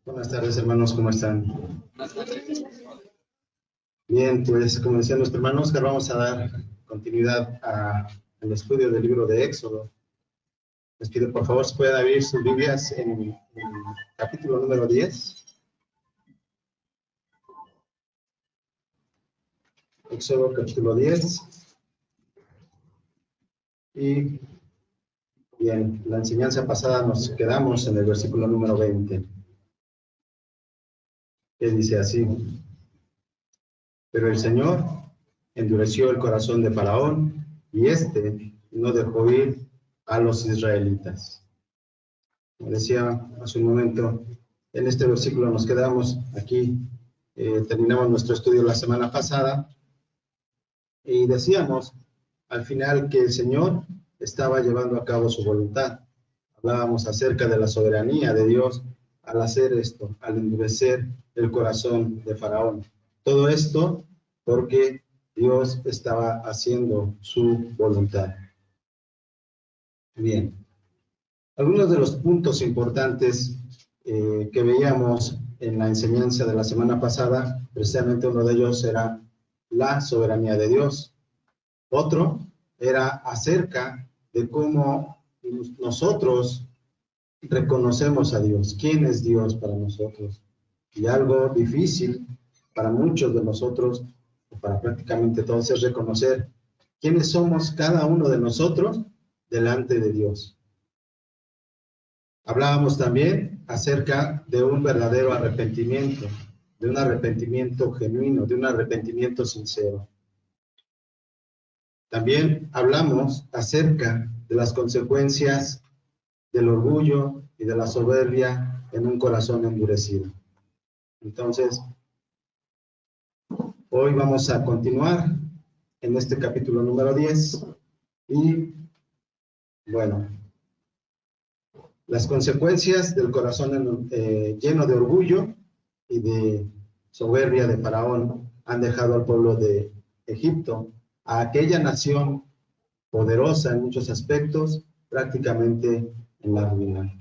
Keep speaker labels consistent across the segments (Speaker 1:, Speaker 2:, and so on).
Speaker 1: Buenas tardes, hermanos, ¿cómo están? Bien, pues como decía nuestro hermano Oscar, vamos a dar continuidad al estudio del libro de Éxodo. Les pido por favor si pueden abrir sus Biblias en capítulo número 10. Éxodo capítulo 10. Y bien, la enseñanza pasada nos quedamos en el versículo número 20, que dice así: Pero el Señor endureció el corazón de Faraón, y éste no dejó ir a los israelitas. Como decía hace un momento, en este versículo nos quedamos aquí. Terminamos nuestro estudio la semana pasada y decíamos al final que el Señor estaba llevando a cabo su voluntad. Hablábamos acerca de la soberanía de Dios al hacer esto, al endurecer el corazón de Faraón. Todo esto porque Dios estaba haciendo su voluntad. Bien. Algunos de los puntos importantes que veíamos en la enseñanza de la semana pasada, precisamente uno de ellos era la soberanía de Dios. Otro era acerca de cómo nosotros reconocemos a Dios, quién es Dios para nosotros. Y algo difícil para muchos de nosotros, o para prácticamente todos, es reconocer quiénes somos cada uno de nosotros delante de Dios. Hablábamos también acerca de un verdadero arrepentimiento, de un arrepentimiento genuino, de un arrepentimiento sincero. También hablamos acerca de las consecuencias del orgullo y de la soberbia en un corazón endurecido. Entonces, hoy vamos a continuar en este capítulo número 10 y, bueno, las consecuencias del corazón lleno de orgullo y de soberbia de Faraón han dejado al pueblo de Egipto, a aquella nación poderosa en muchos aspectos, prácticamente en la ruina.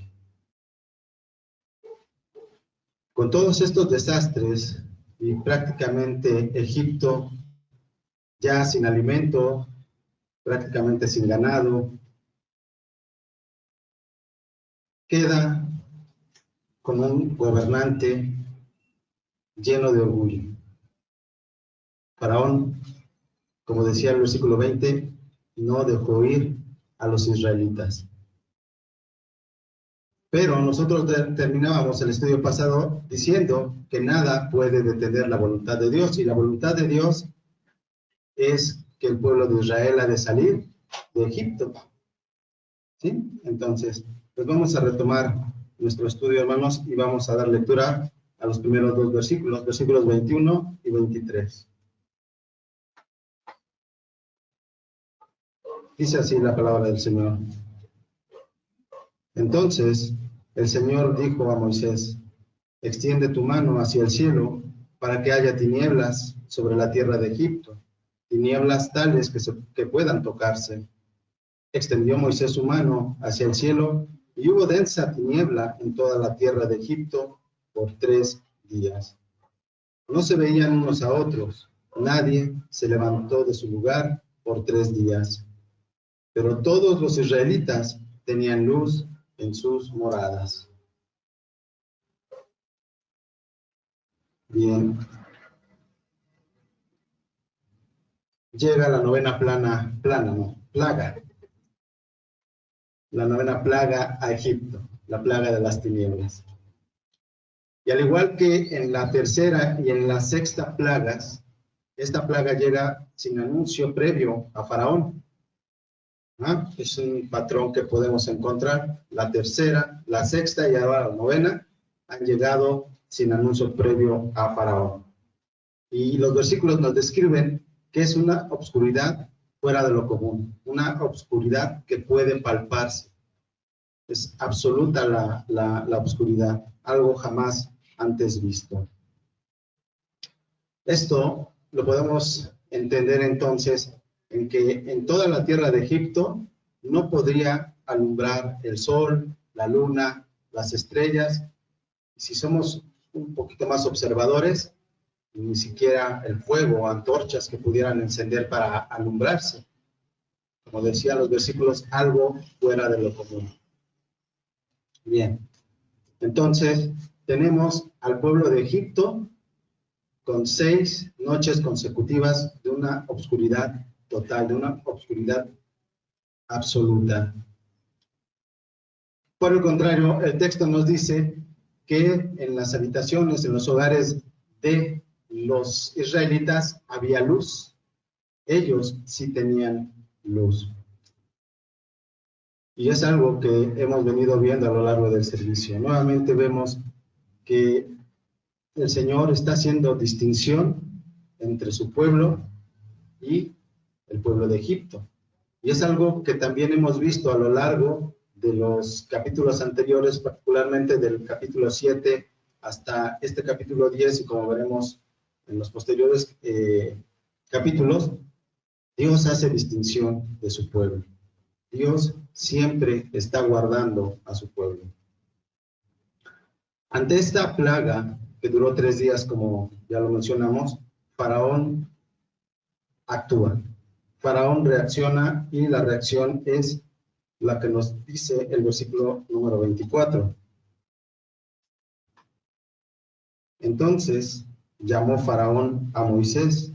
Speaker 1: Con todos estos desastres y prácticamente Egipto ya sin alimento, prácticamente sin ganado, queda con un gobernante lleno de orgullo. Faraón, como decía el versículo 20, no dejó ir a los israelitas. Pero nosotros terminábamos el estudio pasado diciendo que nada puede detener la voluntad de Dios, y la voluntad de Dios es que el pueblo de Israel ha de salir de Egipto. ¿Sí? Entonces, pues vamos a retomar nuestro estudio, hermanos, y vamos a dar lectura a los primeros dos versículos, versículos 21 y 23. Dice así la palabra del Señor. Entonces el Señor dijo a Moisés: extiende tu mano hacia el cielo para que haya tinieblas sobre la tierra de Egipto, tinieblas tales que puedan tocarse. Extendió Moisés su mano hacia el cielo y hubo densa tiniebla en toda la tierra de Egipto por 3 días. No se veían unos a otros, nadie se levantó de su lugar por 3 días. Pero todos los israelitas tenían luz en sus moradas. Bien. Llega la novena plaga. La novena plaga a Egipto, la plaga de las tinieblas. Y al igual que en la tercera y en la sexta plagas, esta plaga llega sin anuncio previo a Faraón. Es un patrón que podemos encontrar. La tercera, la sexta y ahora la novena han llegado sin anuncio previo a Faraón. Y los versículos nos describen que es una obscuridad fuera de lo común, una obscuridad que puede palparse. Es absoluta la obscuridad, algo jamás antes visto. Esto lo podemos entender entonces en que en toda la tierra de Egipto no podría alumbrar el sol, la luna, las estrellas, Si somos un poquito más observadores, ni siquiera el fuego o antorchas que pudieran encender para alumbrarse. Como decían los versículos, algo fuera de lo común. Bien, entonces tenemos al pueblo de Egipto con 6 noches consecutivas de una obscuridad total, de una obscuridad absoluta. Por el contrario, el texto nos dice que en las habitaciones, en los hogares de los israelitas había luz. Ellos sí tenían luz. Y es algo que hemos venido viendo a lo largo del servicio. Nuevamente vemos que el Señor está haciendo distinción entre su pueblo y el pueblo de Egipto. Y es algo que también hemos visto a lo largo de los capítulos anteriores, particularmente del capítulo 7 hasta este capítulo 10, y como veremos en los posteriores capítulos, Dios hace distinción de su pueblo. Dios siempre está guardando a su pueblo. Ante esta plaga, que duró 3 días, como ya lo mencionamos, Faraón actúa. Faraón reacciona y la reacción es la que nos dice el versículo número 24. Entonces llamó Faraón a Moisés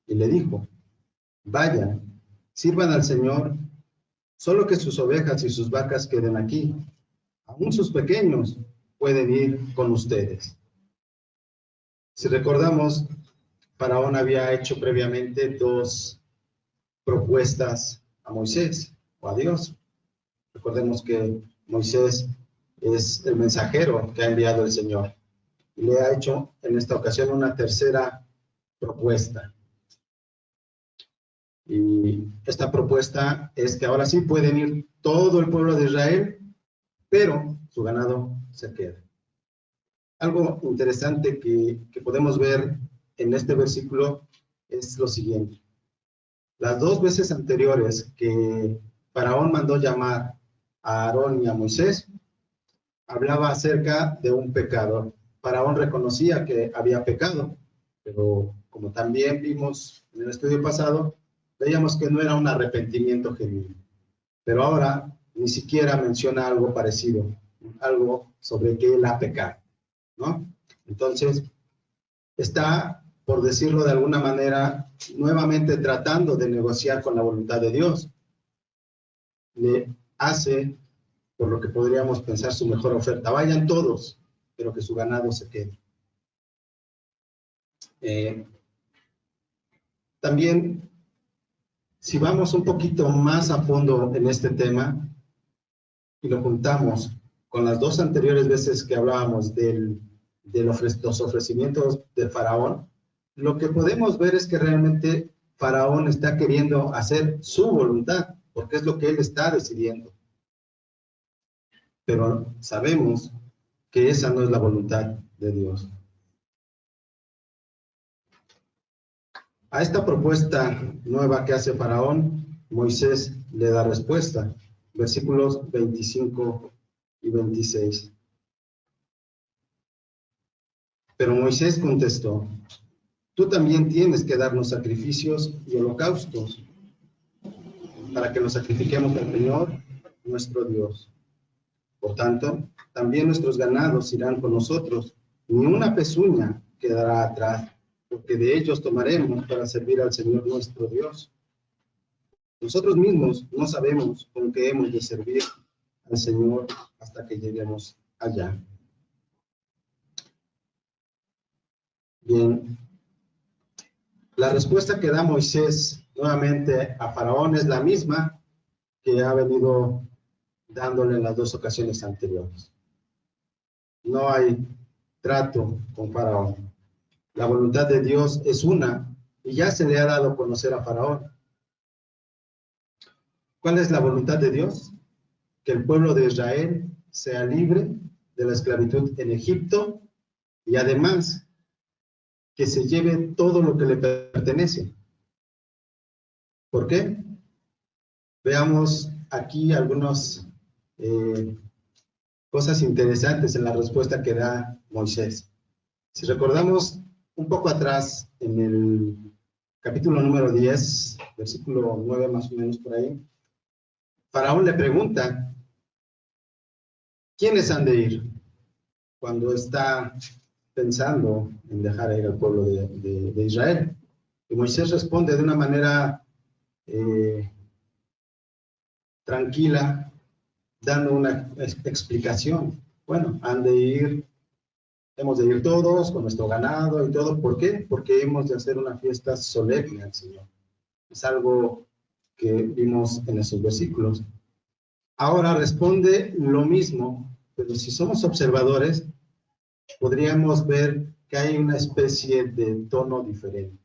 Speaker 1: y le dijo: vayan, sirvan al Señor, solo que sus ovejas y sus vacas queden aquí. Aún sus pequeños pueden ir con ustedes. Si recordamos, Faraón había hecho previamente 2 propuestas a Moisés o a Dios. Recordemos que Moisés es el mensajero que ha enviado el Señor. Y le ha hecho en esta ocasión una tercera propuesta. Y esta propuesta es que ahora sí pueden ir todo el pueblo de Israel, pero su ganado se queda. Algo interesante que podemos ver en este versículo es lo siguiente. Las 2 veces anteriores que Faraón mandó llamar a Aarón y a Moisés, hablaba acerca de un pecador. Faraón reconocía que había pecado, pero como también vimos en el estudio pasado, veíamos que no era un arrepentimiento genuino. Pero ahora ni siquiera menciona algo parecido, algo sobre que él ha pecado, ¿no? Entonces, está, por decirlo de alguna manera, nuevamente tratando de negociar con la voluntad de Dios. Le hace, por lo que podríamos pensar, su mejor oferta. Vayan todos, pero que su ganado se quede. También, si vamos un poquito más a fondo en este tema y lo juntamos con las 2 anteriores veces que hablábamos de los ofrecimientos de Faraón, lo que podemos ver es que realmente Faraón está queriendo hacer su voluntad, porque es lo que él está decidiendo. Pero sabemos que esa no es la voluntad de Dios. A esta propuesta nueva que hace Faraón, Moisés le da respuesta. Versículos 25 y 26. Pero Moisés contestó: tú también tienes que darnos sacrificios y holocaustos para que nos sacrifiquemos al Señor, nuestro Dios. Por tanto, también nuestros ganados irán con nosotros, ni una pezuña quedará atrás, porque de ellos tomaremos para servir al Señor nuestro Dios. Nosotros mismos no sabemos con qué hemos de servir al Señor hasta que lleguemos allá. Bien, la respuesta que da Moisés nuevamente a Faraón es la misma que ha venido dándole en las 2 ocasiones anteriores. No hay trato con Faraón. La voluntad de Dios es una y ya se le ha dado a conocer a Faraón. ¿Cuál es la voluntad de Dios? Que el pueblo de Israel sea libre de la esclavitud en Egipto y además que se lleve todo lo que le pertenece. ¿Por qué? Veamos aquí algunas cosas interesantes en la respuesta que da Moisés. Si recordamos un poco atrás, en el capítulo número 10, versículo 9 más o menos por ahí, Faraón le pregunta, ¿quiénes han de ir? Cuando está pensando en dejar ir al pueblo de Israel. Y Moisés responde de una manera tranquila, dando una explicación. Bueno, hemos de ir todos con nuestro ganado y todo. ¿Por qué? Porque hemos de hacer una fiesta solemne al Señor. Es algo que vimos en esos versículos. Ahora responde lo mismo, pero si somos observadores, podríamos ver que hay una especie de tono diferente.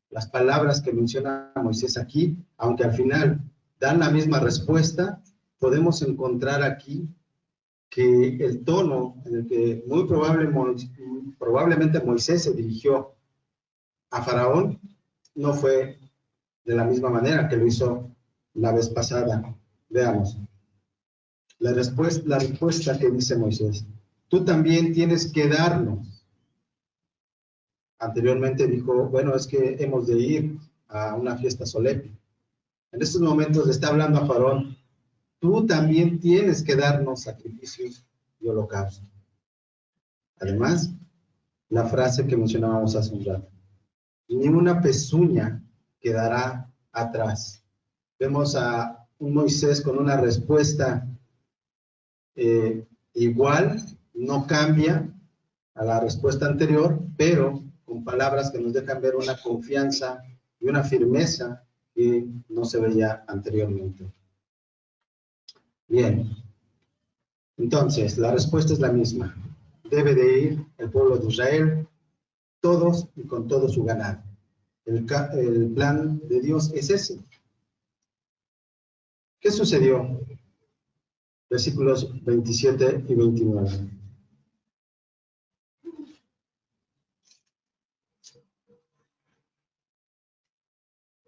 Speaker 1: Las palabras que menciona Moisés aquí, aunque al final dan la misma respuesta, podemos encontrar aquí que el tono en el que muy probablemente Moisés se dirigió a Faraón no fue de la misma manera que lo hizo la vez pasada. Veamos. La respuesta que dice Moisés. Tú también tienes que darnos. Anteriormente dijo, bueno, es que hemos de ir a una fiesta solemne. En estos momentos le está hablando a Faraón, tú también tienes que darnos sacrificios y holocaustos. Además, la frase que mencionábamos hace un rato, ni una pezuña quedará atrás. Vemos a un Moisés con una respuesta igual, no cambia a la respuesta anterior, pero con palabras que nos dejan ver una confianza y una firmeza que no se veía anteriormente. Bien, entonces la respuesta es la misma. Debe de ir el pueblo de Israel, todos y con todo su ganado. El plan de Dios es ese. ¿Qué sucedió? Versículos 27 y 29.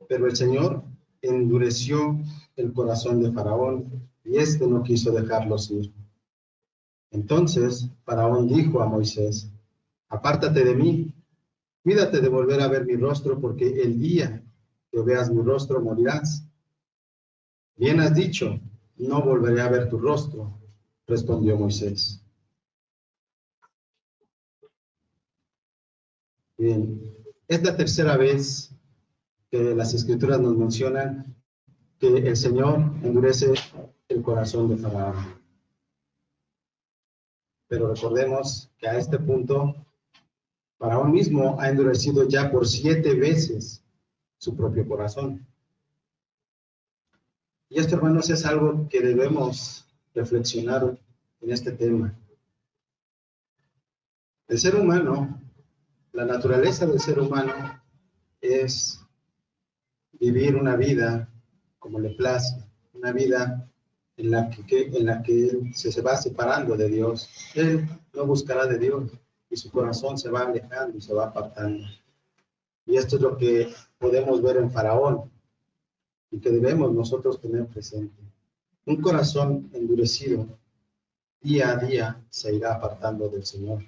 Speaker 1: Pero el Señor endureció el corazón de Faraón y éste no quiso dejarlos ir. Entonces Faraón dijo a Moisés, apártate de mí, cuídate de volver a ver mi rostro, porque el día que veas mi rostro morirás. Bien has dicho, no volveré a ver tu rostro, respondió Moisés. Bien, es la tercera vez que las Escrituras nos mencionan que el Señor endurece el corazón de Faraón. Pero recordemos que a este punto, Faraón mismo ha endurecido ya por 7 veces su propio corazón. Y esto, hermanos, es algo que debemos reflexionar en este tema. El ser humano, la naturaleza del ser humano es vivir una vida como le place, una vida en la que él se va separando de Dios. Él no buscará de Dios y su corazón se va alejando y se va apartando. Y esto es lo que podemos ver en Faraón y que debemos nosotros tener presente. Un corazón endurecido día a día se irá apartando del Señor.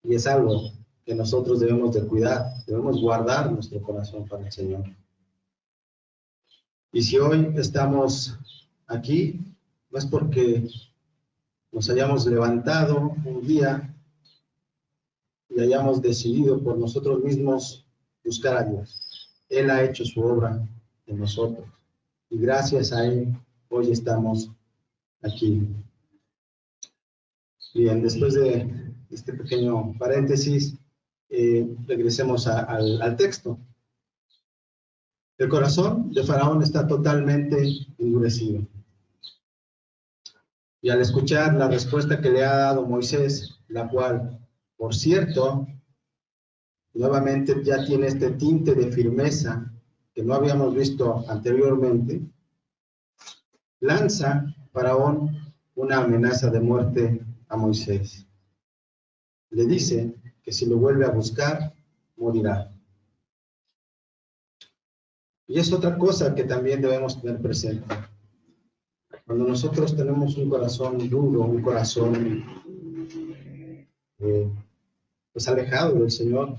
Speaker 1: Y es algo que nosotros debemos de cuidar, debemos guardar nuestro corazón para el Señor. Y si hoy estamos aquí, no es porque nos hayamos levantado un día y hayamos decidido por nosotros mismos buscar a Dios. Él ha hecho su obra en nosotros. Y gracias a Él, hoy estamos aquí. Bien, después de este pequeño paréntesis, regresemos al texto. El corazón de Faraón está totalmente endurecido. Y al escuchar la respuesta que le ha dado Moisés, la cual, por cierto, nuevamente ya tiene este tinte de firmeza que no habíamos visto anteriormente, lanza Faraón una amenaza de muerte a Moisés. Le dice que si lo vuelve a buscar, morirá. Y es otra cosa que también debemos tener presente. Cuando nosotros tenemos un corazón duro, un corazón pues alejado del Señor,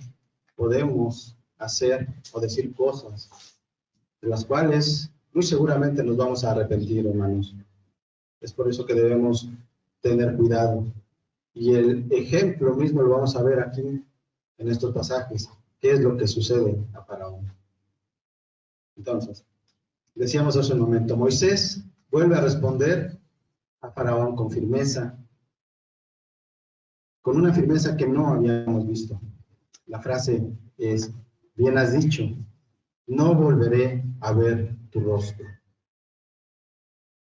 Speaker 1: podemos hacer o decir cosas de las cuales muy seguramente nos vamos a arrepentir, hermanos. Es por eso que debemos tener cuidado. Y el ejemplo mismo lo vamos a ver aquí en estos pasajes. ¿Qué es lo que sucede a Faraón? Entonces, decíamos hace un momento, Moisés vuelve a responder a Faraón con firmeza, con una firmeza que no habíamos visto. La frase es, bien has dicho, no volveré a ver tu rostro.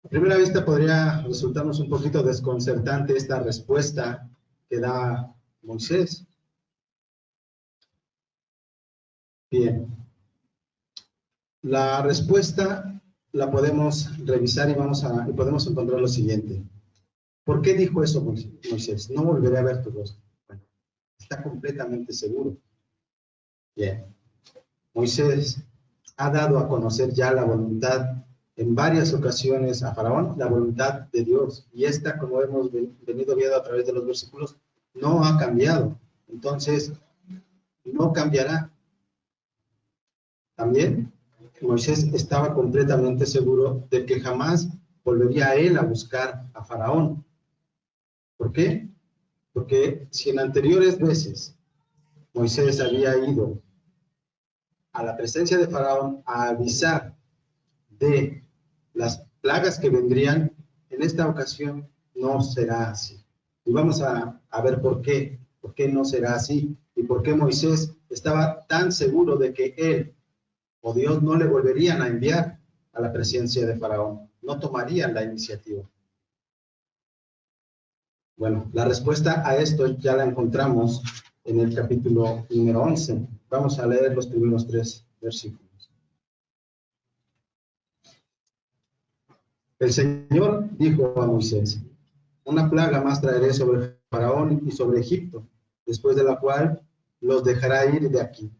Speaker 1: A primera vista podría resultarnos un poquito desconcertante esta respuesta que da Moisés. Bien, la respuesta la podemos revisar y podemos encontrar lo siguiente. ¿Por qué dijo eso Moisés? No volveré a ver tu rostro. Bueno, está completamente seguro. Bien, Moisés ha dado a conocer ya la voluntad en varias ocasiones a Faraón, la voluntad de Dios. Y esta, como hemos venido viendo a través de los versículos, no ha cambiado. Entonces, no cambiará. También Moisés estaba completamente seguro de que jamás volvería a él a buscar a Faraón. ¿Por qué? Porque si en anteriores veces Moisés había ido a la presencia de Faraón a avisar de las plagas que vendrían, en esta ocasión no será así. Y vamos a ver por qué no será así y por qué Moisés estaba tan seguro de que él o Dios no le volverían a enviar a la presencia de Faraón, no tomarían la iniciativa. Bueno, la respuesta a esto ya la encontramos en el capítulo número 11. Vamos a leer los primeros 3 versículos. El Señor dijo a Moisés, una plaga más traeré sobre Faraón y sobre Egipto, después de la cual los dejará ir de aquí.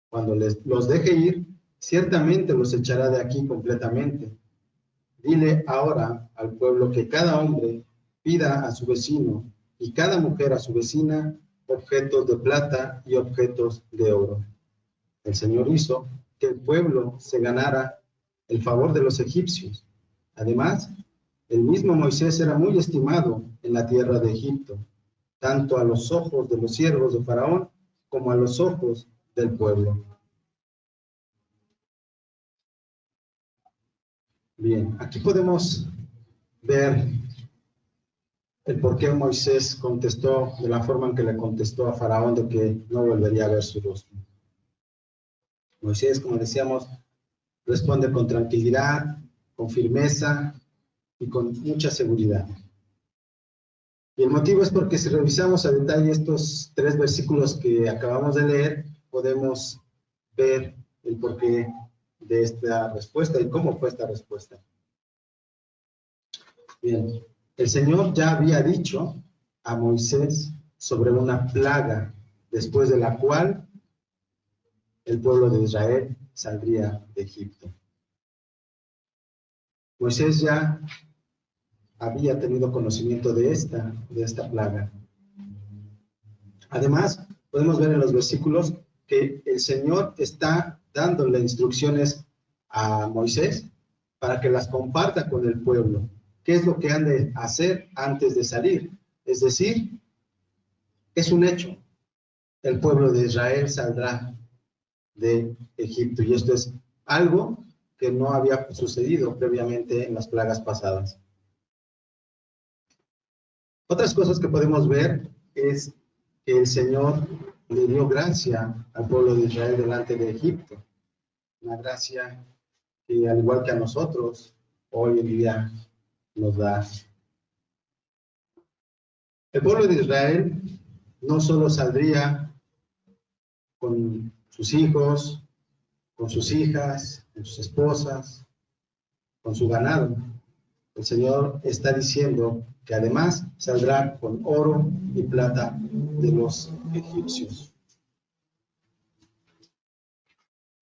Speaker 1: Cuando los deje ir, ciertamente los echará de aquí completamente. Dile ahora al pueblo que cada hombre pida a su vecino y cada mujer a su vecina objetos de plata y objetos de oro. El Señor hizo que el pueblo se ganara el favor de los egipcios. Además, el mismo Moisés era muy estimado en la tierra de Egipto, tanto a los ojos de los siervos de Faraón como a los ojos del pueblo. Bien, aquí podemos ver el por qué Moisés contestó de la forma en que le contestó a Faraón de que no volvería a ver su rostro. Moisés, como decíamos, responde con tranquilidad, con firmeza y con mucha seguridad. Y el motivo es porque si revisamos a detalle estos 3 versículos que acabamos de leer, podemos ver el porqué de esta respuesta y cómo fue esta respuesta. Bien, el Señor ya había dicho a Moisés sobre una plaga, después de la cual el pueblo de Israel saldría de Egipto. Moisés ya había tenido conocimiento de esta plaga. Además, podemos ver en los versículos que el Señor está dándole instrucciones a Moisés para que las comparta con el pueblo. ¿Qué es lo que han de hacer antes de salir? Es decir, es un hecho. El pueblo de Israel saldrá de Egipto y esto es algo que no había sucedido previamente en las plagas pasadas. Otras cosas que podemos ver es que el Señor le dio gracia al pueblo de Israel delante de Egipto. Una gracia que, al igual que a nosotros, hoy en día nos da. El pueblo de Israel no solo saldría con sus hijos, con sus hijas, con sus esposas, con su ganado. El Señor está diciendo que además saldrá con oro y plata de los egipcios.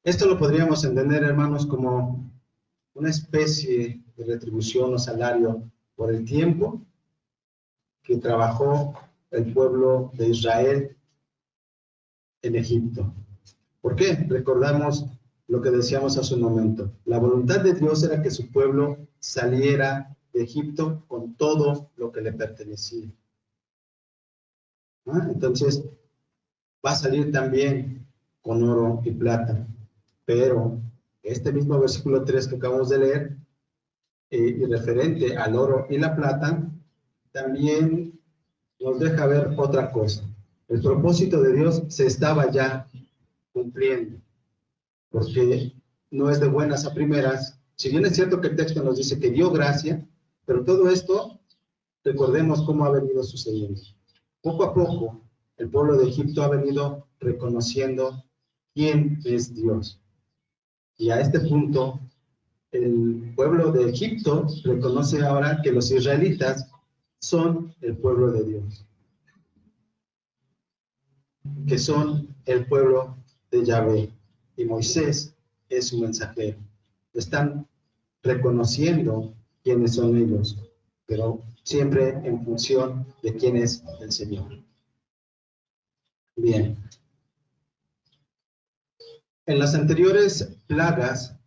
Speaker 1: Esto lo podríamos entender, hermanos, como una especie de retribución o salario por el tiempo que trabajó el pueblo de Israel en Egipto. ¿Por qué? Recordamos lo que decíamos hace un momento. La voluntad de Dios era que su pueblo saliera de Egipto con todo lo que le pertenecía. Entonces, va a salir también con oro y plata. Pero este mismo versículo 3 que acabamos de leer, y referente al oro y la plata, también nos deja ver otra cosa. El propósito de Dios se estaba ya cumpliendo, porque no es de buenas a primeras. Si bien es cierto que el texto nos dice que dio gracia, pero todo esto, recordemos cómo ha venido sucediendo. Poco a poco, el pueblo de Egipto ha venido reconociendo quién es Dios. Y a este punto, el pueblo de Egipto reconoce ahora que los israelitas son el pueblo de Dios, que son el pueblo de Yahvé, y Moisés es su mensajero. Están reconociendo quiénes son ellos, pero siempre en función de quién es el Señor. Bien. En las anteriores plagas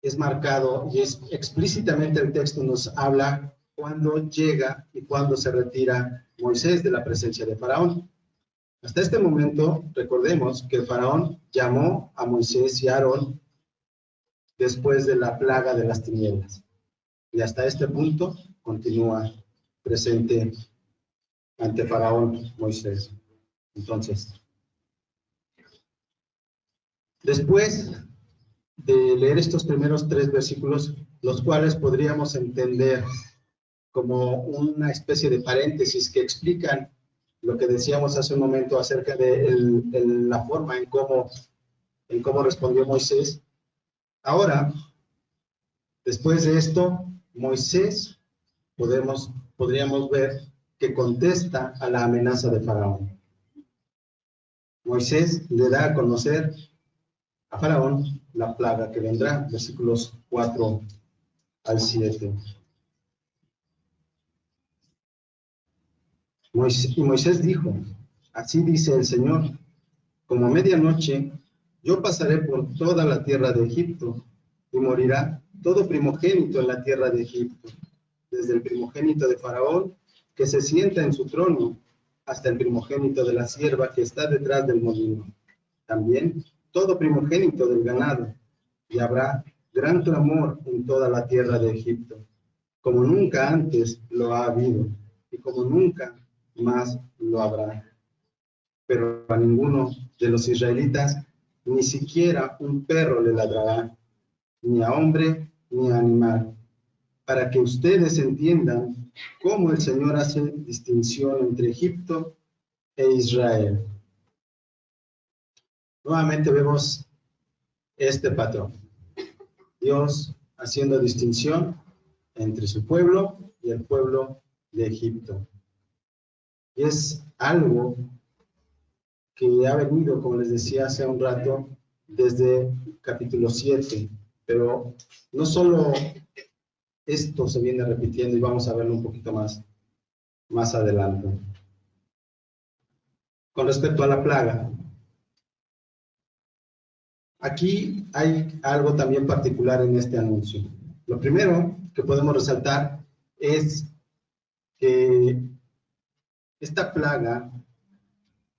Speaker 1: es marcado y es explícitamente el texto nos habla cuándo llega y cuándo se retira Moisés de la presencia de Faraón. Hasta este momento, recordemos que el Faraón llamó a Moisés y a Aarón después de la plaga de las tinieblas. Y hasta este punto continúa presente ante Faraón Moisés. Entonces, después de leer estos primeros 3 versículos, los cuales podríamos entender como una especie de paréntesis que explican lo que decíamos hace un momento acerca de la forma en cómo respondió Moisés. Ahora, después de esto, Moisés podríamos ver que contesta a la amenaza de Faraón. Moisés le da a conocer a Faraón la plaga que vendrá, versículos 4 al 7. Y Moisés dijo, así dice el Señor, como a medianoche yo pasaré por toda la tierra de Egipto y morirá todo primogénito en la tierra de Egipto, desde el primogénito de Faraón que se sienta en su trono hasta el primogénito de la sierva que está detrás del molino. También todo primogénito del ganado, y habrá gran clamor en toda la tierra de Egipto, como nunca antes lo ha habido y como nunca más lo habrá. Pero a ninguno de los israelitas ni siquiera un perro le ladrará, ni a hombre ni a animal, para que ustedes entiendan cómo el Señor hace distinción entre Egipto e Israel. Nuevamente vemos este patrón. Dios haciendo distinción entre su pueblo y el pueblo de Egipto. Y es algo que ha venido, como les decía hace un rato, desde capítulo 7, pero no solo esto se viene repitiendo y vamos a verlo un poquito más adelante. Con respecto a la plaga, aquí hay algo también particular en este anuncio. Lo primero que podemos resaltar es que esta plaga,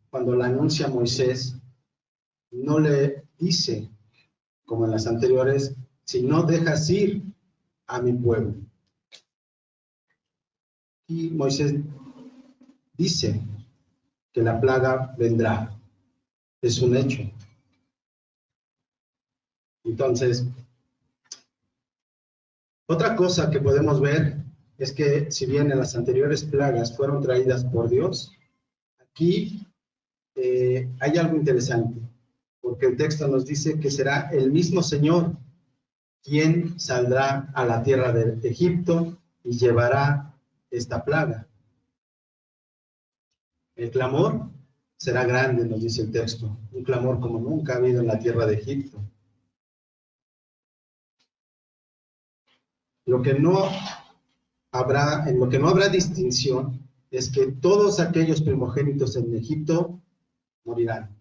Speaker 1: cuando la anuncia Moisés, no le dice, como en las anteriores, si no dejas ir a mi pueblo. Y Moisés dice que la plaga vendrá. Es un hecho. Entonces, otra cosa que podemos ver es que si bien en las anteriores plagas fueron traídas por Dios, aquí hay algo interesante, porque el texto nos dice que será el mismo Señor quien saldrá a la tierra de Egipto y llevará esta plaga. El clamor será grande, nos dice el texto, un clamor como nunca ha habido en la tierra de Egipto. Lo que no en lo que no habrá distinción es que todos aquellos primogénitos en Egipto morirán.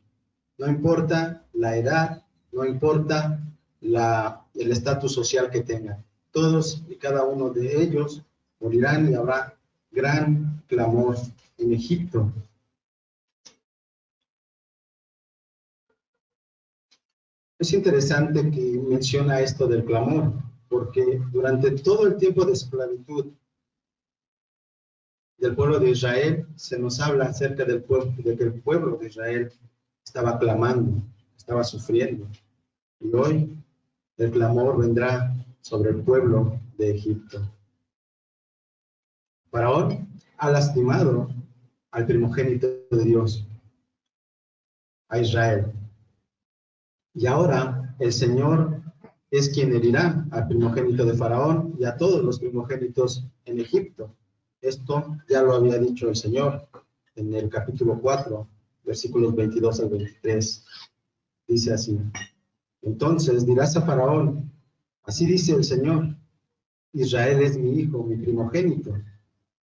Speaker 1: No importa la edad, no importa el estatus social que tengan. Todos y cada uno de ellos morirán y habrá gran clamor en Egipto. Es interesante que menciona esto del clamor, porque durante todo el tiempo de esclavitud del pueblo de Israel, se nos habla acerca del pueblo, de que el pueblo de Israel estaba clamando, estaba sufriendo. Y hoy el clamor vendrá sobre el pueblo de Egipto. Faraón ha lastimado al primogénito de Dios, a Israel. Y ahora el Señor es quien herirá al primogénito de Faraón y a todos los primogénitos en Egipto. Esto ya lo había dicho el Señor en el capítulo 4, versículos 22 al 23. Dice así: entonces dirás a Faraón, así dice el Señor, Israel es mi hijo, mi primogénito,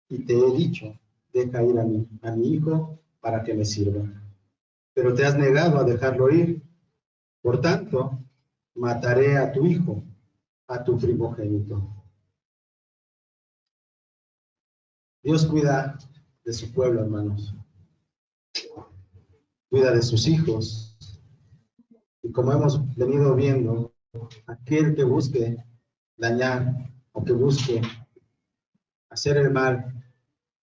Speaker 1: y te he dicho, deja ir a mi hijo para que me sirva. Pero te has negado a dejarlo ir. Por tanto, mataré a tu hijo, a tu primogénito. Dios cuida de su pueblo, hermanos. Cuida de sus hijos. Y como hemos venido viendo, aquel que busque dañar o que busque hacer el mal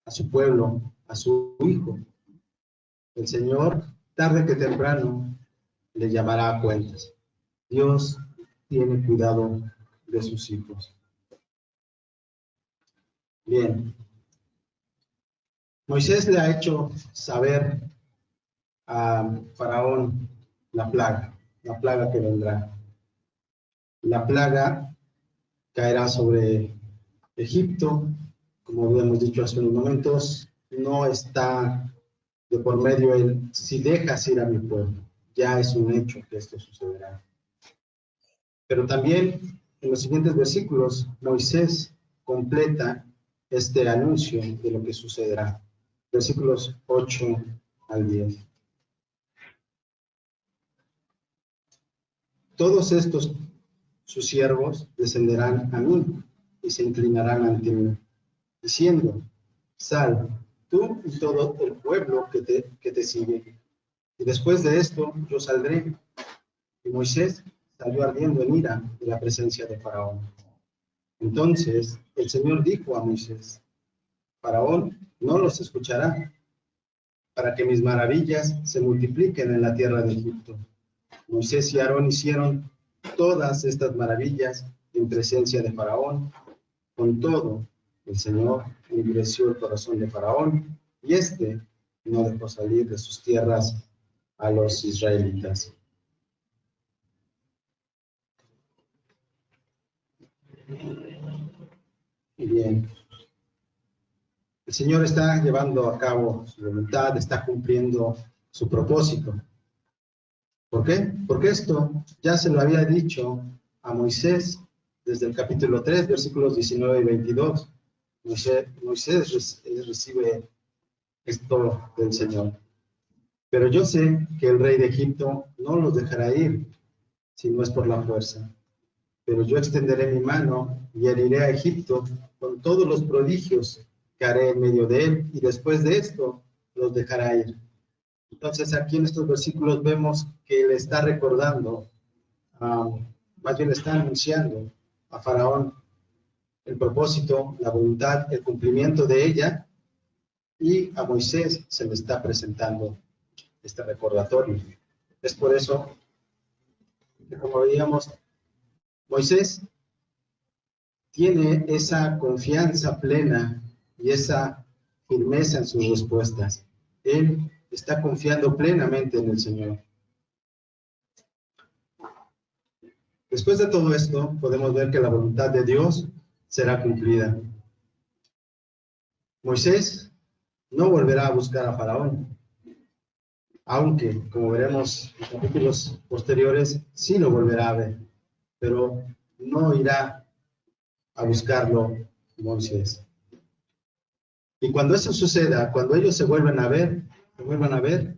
Speaker 1: a su pueblo, a su hijo, el Señor, tarde que temprano, le llamará a cuentas. Dios tiene cuidado de sus hijos. Bien. Moisés le ha hecho saber a Faraón la plaga que vendrá. La plaga caerá sobre Egipto, como habíamos dicho hace unos momentos, no está de por medio el si dejas ir a mi pueblo, ya es un hecho que esto sucederá. Pero también en los siguientes versículos, Moisés completa este anuncio de lo que sucederá. Versículos 8 al 10. Todos estos sus siervos descenderán a mí y se inclinarán ante mí, diciendo, sal, tú y todo el pueblo que te sigue. Y después de esto yo saldré. Y Moisés salió ardiendo en ira de la presencia de Faraón. Entonces el Señor dijo a Moisés, Faraón no los escuchará, para que mis maravillas se multipliquen en la tierra de Egipto. Moisés y Aarón hicieron todas estas maravillas en presencia de Faraón. Con todo, el Señor endureció el corazón de Faraón y éste no dejó salir de sus tierras a los israelitas. Y bien, el Señor está llevando a cabo su voluntad, está cumpliendo su propósito. ¿Por qué? Porque esto ya se lo había dicho a Moisés desde el capítulo 3, versículos 19 y 22. Moisés recibe esto del Señor. Pero yo sé que el rey de Egipto no los dejará ir si no es por la fuerza. Pero yo extenderé mi mano y heriré a Egipto con todos los prodigios que haré en medio de él, y después de esto los dejará ir. Entonces aquí en estos versículos vemos que le está recordando, más bien le está anunciando a Faraón el propósito, la voluntad, el cumplimiento de ella, y a Moisés se le está presentando este recordatorio. Es por eso que, como veíamos, Moisés tiene esa confianza plena y esa firmeza en sus respuestas. Él está confiando plenamente en el Señor. Después de todo esto, podemos ver que la voluntad de Dios será cumplida. Moisés no volverá a buscar a Faraón, aunque, como veremos en capítulos posteriores, sí lo volverá a ver, pero no irá a buscarlo Moisés. Y cuando eso suceda, cuando ellos se vuelvan a ver,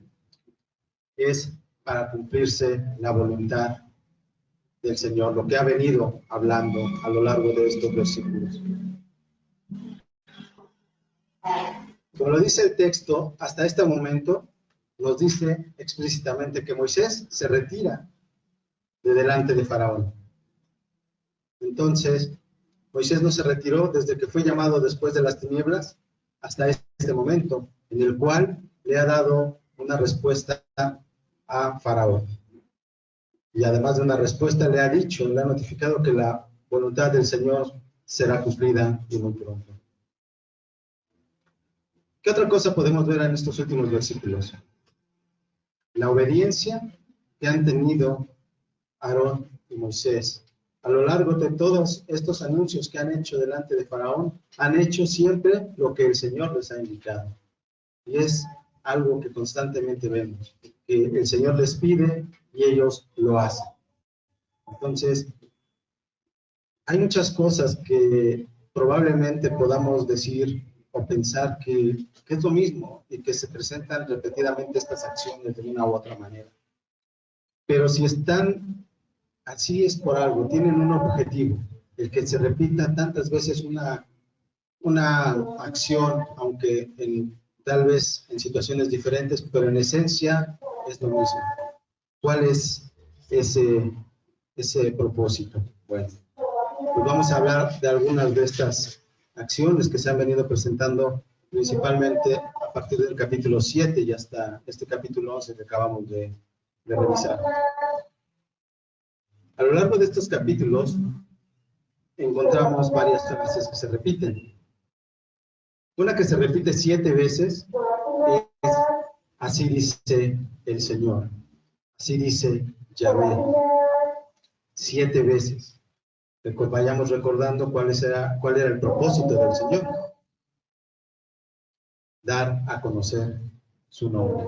Speaker 1: es para cumplirse la voluntad del Señor, lo que ha venido hablando a lo largo de estos versículos. Como lo dice el texto, hasta este momento nos dice explícitamente que Moisés se retira de delante de Faraón. Entonces, Moisés no se retiró desde que fue llamado después de las tinieblas hasta este momento, en el cual le ha dado una respuesta a Faraón. Y además de una respuesta, le ha dicho, le ha notificado que la voluntad del Señor será cumplida y muy pronto. ¿Qué otra cosa podemos ver en estos últimos versículos? La obediencia que han tenido Aarón y Moisés. A lo largo de todos estos anuncios que han hecho delante de Faraón, han hecho siempre lo que el Señor les ha indicado. Y es algo que constantemente vemos, que el Señor les pide y ellos lo hacen. Entonces, hay muchas cosas que probablemente podamos decir o pensar que es lo mismo y que se presentan repetidamente estas acciones de una u otra manera. Pero si están así es por algo, tienen un objetivo, el que se repita tantas veces una acción, aunque tal vez en situaciones diferentes, pero en esencia es lo mismo. ¿Cuál es ese propósito? Bueno, pues vamos a hablar de algunas de estas acciones que se han venido presentando principalmente a partir del capítulo 7 y hasta este capítulo 11 que acabamos de revisar. A lo largo de estos capítulos encontramos varias frases que se repiten. Una que se repite 7 veces es: así dice el Señor, así dice Yahvé. 7 veces. Vayamos recordando cuál era el propósito del Señor. Dar a conocer su nombre.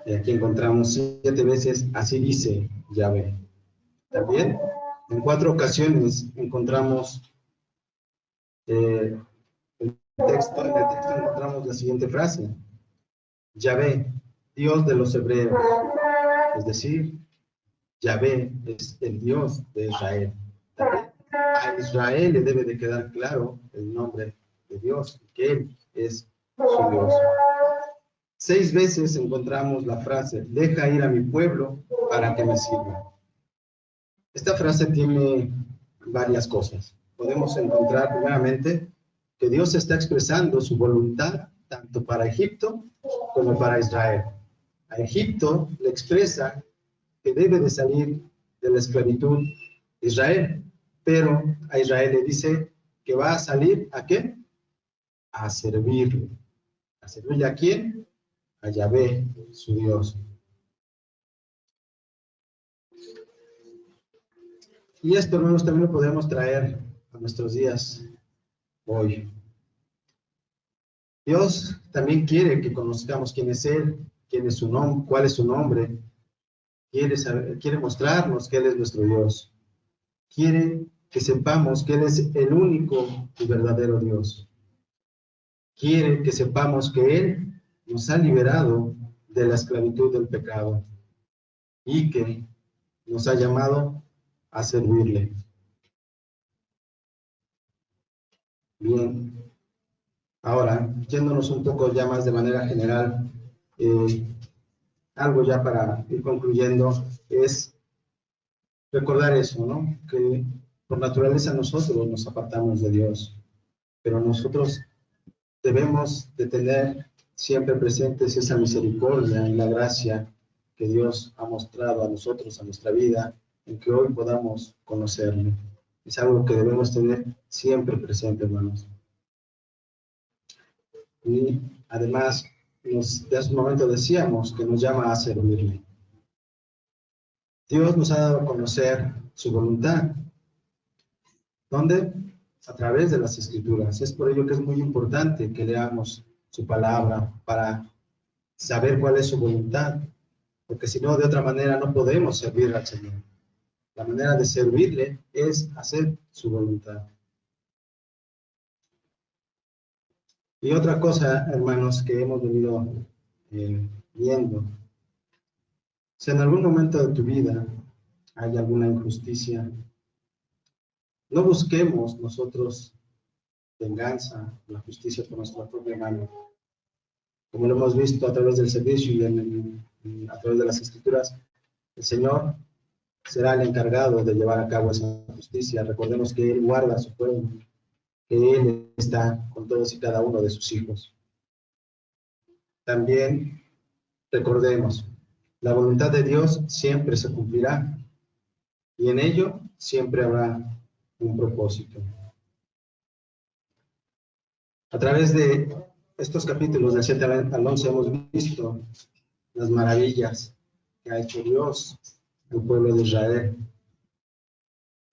Speaker 1: Y aquí encontramos 7 veces, así dice Yahvé. También en 4 ocasiones encontramos en el texto encontramos la siguiente frase: Yahvé, Dios de los hebreos. Es decir, Yahvé es el Dios de Israel. También a Israel le debe de quedar claro el nombre de Dios, que Él es su Dios. 6 veces encontramos la frase: deja ir a mi pueblo para que me sirva. Esta frase tiene varias cosas. Podemos encontrar primeramente que Dios está expresando su voluntad tanto para Egipto como para Israel. A Egipto le expresa que debe de salir de la esclavitud Israel, pero a Israel le dice que va a salir ¿a qué? A servirle. ¿A servirle a quién? A Yahvé, su Dios. Y esto, hermanos, también lo podemos traer a nuestros días hoy. Dios también quiere que conozcamos quién es Él, quién es su nombre, cuál es su nombre. Quiere mostrarnos que Él es nuestro Dios. Quiere que sepamos que Él es el único y verdadero Dios. Quiere que sepamos que Él nos ha liberado de la esclavitud del pecado y que nos ha llamado a servirle. Bien, ahora, yéndonos un poco ya más de manera general, algo ya para ir concluyendo, es recordar eso, ¿no? Que por naturaleza nosotros nos apartamos de Dios, pero nosotros debemos de tener siempre presentes esa misericordia y la gracia que Dios ha mostrado a nosotros, a nuestra vida, en que hoy podamos conocerle. Es algo que debemos tener siempre presente, hermanos. Y además, de hace un momento decíamos que nos llama a servirle. Dios nos ha dado a conocer su voluntad. ¿Dónde? A través de las Escrituras. Es por ello que es muy importante que leamos su palabra para saber cuál es su voluntad, porque si no, de otra manera no podemos servir al Señor. La manera de servirle es hacer su voluntad. Y otra cosa, hermanos, que hemos venido viendo, si en algún momento de tu vida hay alguna injusticia, no busquemos nosotros venganza, la justicia por nuestra propia mano. Como lo hemos visto a través del servicio y a través de las escrituras, el Señor será el encargado de llevar a cabo esa justicia. Recordemos que Él guarda a su pueblo, que Él está con todos y cada uno de sus hijos. También recordemos, la voluntad de Dios siempre se cumplirá y en ello siempre habrá un propósito. A través de estos capítulos del 7 al 11 hemos visto las maravillas que ha hecho Dios al pueblo de Israel.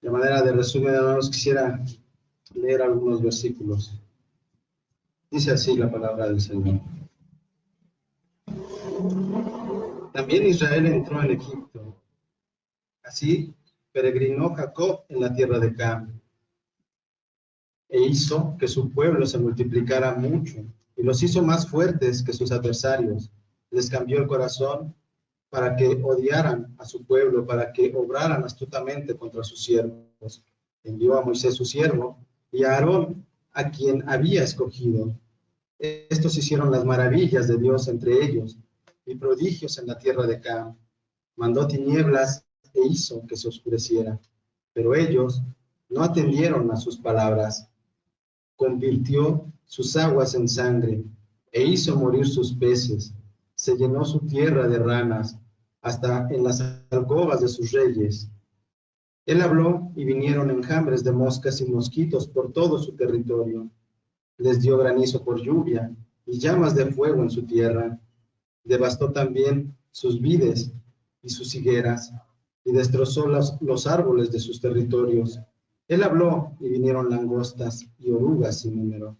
Speaker 1: De manera de resumen, hermanos, quisiera leer algunos versículos. Dice así la palabra del Señor. También Israel entró en Egipto. Así peregrinó Jacob en la tierra de Cam, e hizo que su pueblo se multiplicara mucho, y los hizo más fuertes que sus adversarios. Les cambió el corazón para que odiaran a su pueblo, para que obraran astutamente contra sus siervos. Envió a Moisés su siervo y a Aarón, a quien había escogido. Estos hicieron las maravillas de Dios entre ellos y prodigios en la tierra de Cam. Mandó tinieblas e hizo que se oscureciera, pero ellos no atendieron a sus palabras. Convirtió sus aguas en sangre e hizo morir sus peces. Se llenó su tierra de ranas, hasta en las alcobas de sus reyes. Él habló y vinieron enjambres de moscas y mosquitos por todo su territorio. Les dio granizo por lluvia y llamas de fuego en su tierra. Devastó también sus vides y sus higueras y destrozó los árboles de sus territorios. Él habló y vinieron langostas y orugas sin número,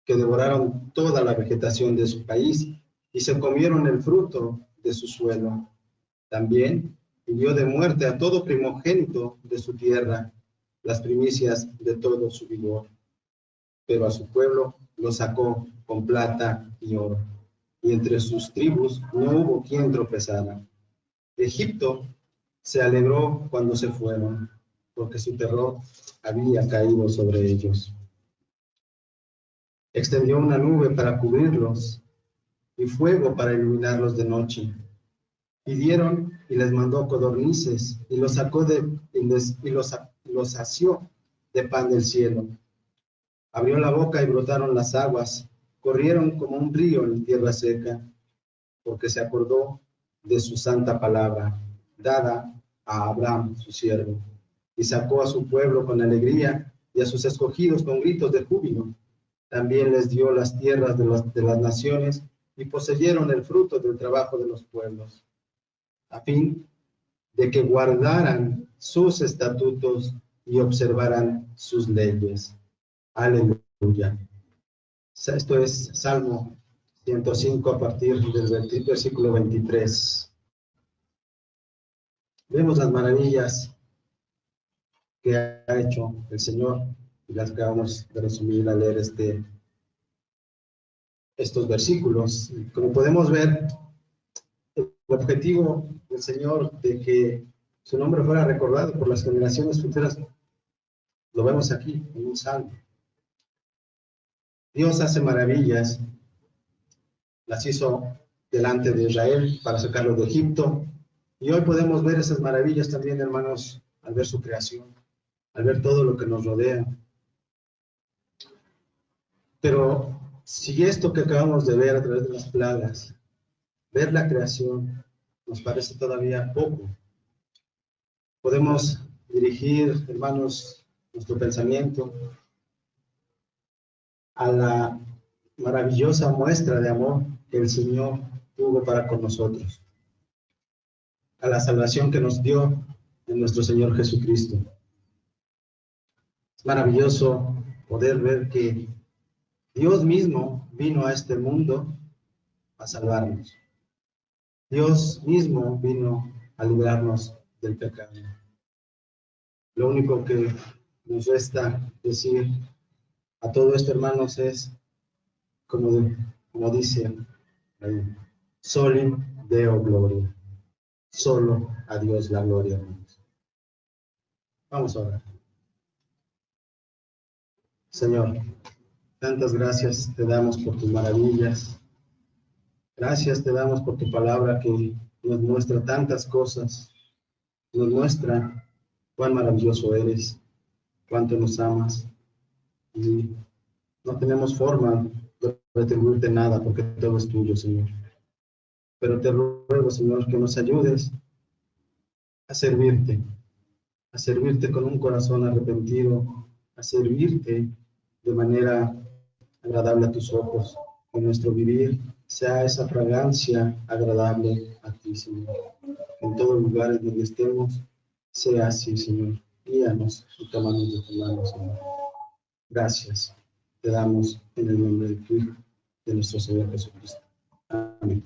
Speaker 1: que devoraron toda la vegetación de su país y se comieron el fruto de su suelo. También hirió de muerte a todo primogénito de su tierra, las primicias de todo su vigor. Pero a su pueblo lo sacó con plata y oro, y entre sus tribus no hubo quien tropezara. Egipto se alegró cuando se fueron, porque su terror había caído sobre ellos. Extendió una nube para cubrirlos y fuego para iluminarlos de noche. Pidieron y les mandó codornices y los sacó los sació de pan del cielo. Abrió la boca y brotaron las aguas, corrieron como un río en tierra seca, porque se acordó de su santa palabra, dada a Abraham, su siervo, y sacó a su pueblo con alegría y a sus escogidos con gritos de júbilo. También les dio las tierras de las naciones y poseyeron el fruto del trabajo de los pueblos, a fin de que guardaran sus estatutos y observaran sus leyes. Aleluya. Esto es Salmo 105 a partir del versículo 23. Vemos las maravillas que ha hecho el Señor y las que vamos de resumir al leer estos versículos. Como podemos ver, el objetivo del Señor de que su nombre fuera recordado por las generaciones futuras, lo vemos aquí en un salmo. Dios hace maravillas, las hizo delante de Israel para sacarlos de Egipto, y hoy podemos ver esas maravillas también, hermanos, al ver su creación, al ver todo lo que nos rodea. Pero si esto que acabamos de ver a través de las plagas, ver la creación, nos parece todavía poco, podemos dirigir, hermanos, nuestro pensamiento a la maravillosa muestra de amor que el Señor tuvo para con nosotros, a la salvación que nos dio en nuestro Señor Jesucristo. Es maravilloso poder ver que Dios mismo vino a este mundo a salvarnos. Dios mismo vino a librarnos del pecado. Lo único que nos resta decir a todo esto, hermanos, es como dice ahí, Soli Deo Gloria. Solo a Dios la gloria, hermanos. Vamos a orar. Señor, tantas gracias te damos por tus maravillas. Gracias te damos por tu palabra que nos muestra tantas cosas. Nos muestra cuán maravilloso eres, cuánto nos amas. Y no tenemos forma de retribuirte nada porque todo es tuyo, Señor. Pero te ruego, Señor, que nos ayudes a servirte con un corazón arrepentido, a servirte de manera agradable a tus ojos, que nuestro vivir sea esa fragancia agradable a ti, Señor. En todos los lugares donde estemos, sea así, Señor. Guíanos y tómanos de tu mano, Señor. Gracias te damos en el nombre de tu Hijo, de nuestro Señor Jesucristo. Amén.